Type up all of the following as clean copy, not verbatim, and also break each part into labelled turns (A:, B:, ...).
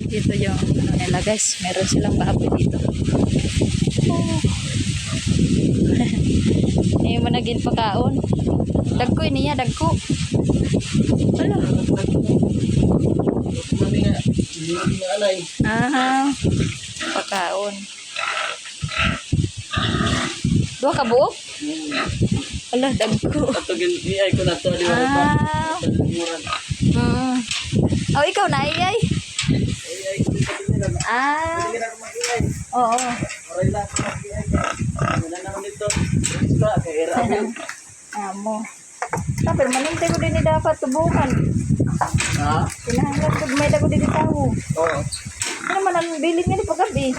A: Dito yung ano nila guys. Meron silang baboy dito. Oh. Hindi mo naging pakaon. Dagko niya, dagko. Ano? Aha. Pakaon. Dua ka buok? Ala, dagko.
B: Atugin ko na to di ba?
A: Oh, ikaw na iyay. Oo. Amo. Tapi manintay ko din ni dapat tubukan.
B: Ha?
A: Kinahanglan ko may dago din tawo.
B: Oo.
A: Ano man ang bilin niya ni paggabi?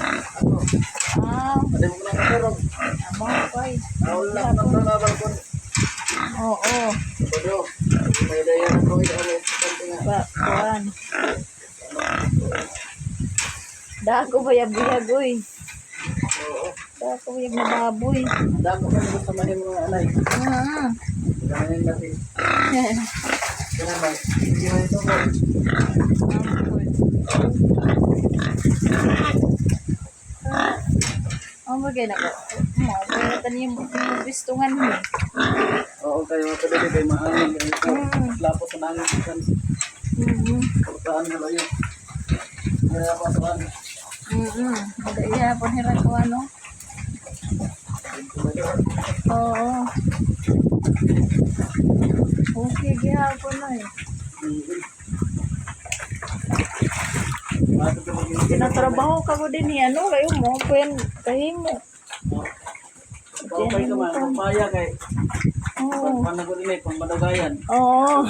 B: Pwede mo na katurog.
A: Amo, koy.
B: Wala na to na balkon.
A: Oo.
B: Pwede. May dayan ko
A: Ba, kuan. Dago bayag-bayag, oy.
B: Oo.
A: Dago bayag na baboy.
B: Dako ka na sa mga mga alay. Ganyan natin. Ganyan. Hindi mo ito mo.
A: Bagay na ko. Kaya taniyo mo bistungan mo.
B: Oo, kayo pwede kayo maangin. Lapo sa nangin. Pagkaan na lang yun. Kaya pasaan.
A: Iya, panhiran ko ano. Oo. Okay, gihapon na eh. Tinatrabaho ka mo din eh. Ano, kayo mo, kayo mo.
B: Okay ka man, papaya kay.
A: Oo.
B: Panagot nila, pangmadagayan.
A: Oo.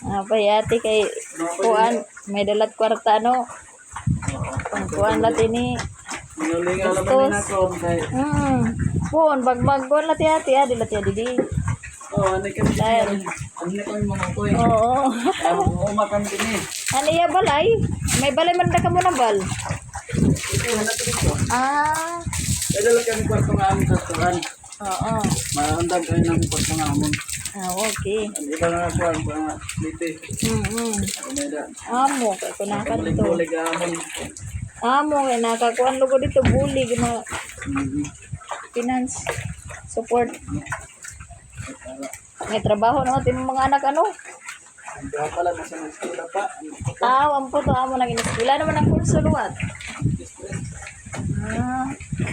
A: Payati kay kuan, may dalat kwarta no. Kuan latin ni.
B: Minulingan naman din ako.
A: Pun, bagbagkuan lati ati lati di.
B: Oo, ano kami dahil. Ano kami mga koy.
A: Oo.
B: Umakan din eh.
A: Ano iya balay? May balay man ka mo na bal.
B: Ito, hanap ko dito. Kaya lang kami kwarto nga amon sa turan.
A: Oo.
B: Maandang kayo ng kwarto nga amon.
A: Okay.
B: Ang iba nga kuwan, mga liti. Umeda.
A: Amo, kay kunakan to.
B: Bulig-bulig amon.
A: Amo, kay nakakuan lugo dito, bulig na finance support. May trabaho na natin mga anak ano?
B: Ang buha pala, nasa mga eskwela pa.
A: Ang puto amo nang iniskwela naman ang kurso luwat.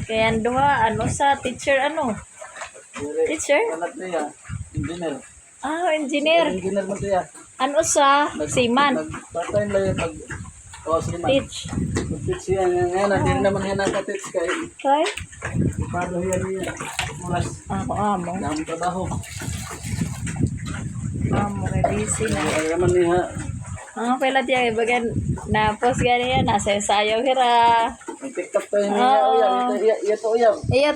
A: Kaya duha, ano sa teacher ano? Teacher?
B: Anak niya, engineer.
A: Engineer.
B: Engineer mo siya.
A: Ano sa seaman?
B: Part-time lang yung seaman.
A: Teach.
B: Mag-teach siya. Ngayon, hindi naman yan naka-teach kay.
A: Kay?
B: Paano yan niya? Mulas.
A: Ako amo.
B: Dami trabaho.
A: Amo, kay busy na.
B: Kaya naman niya.
A: Pala tiya, bagan na post gani yan, nasa sayaw hira.
B: May TikTok tayo niya. Iya to uyang.
A: Iya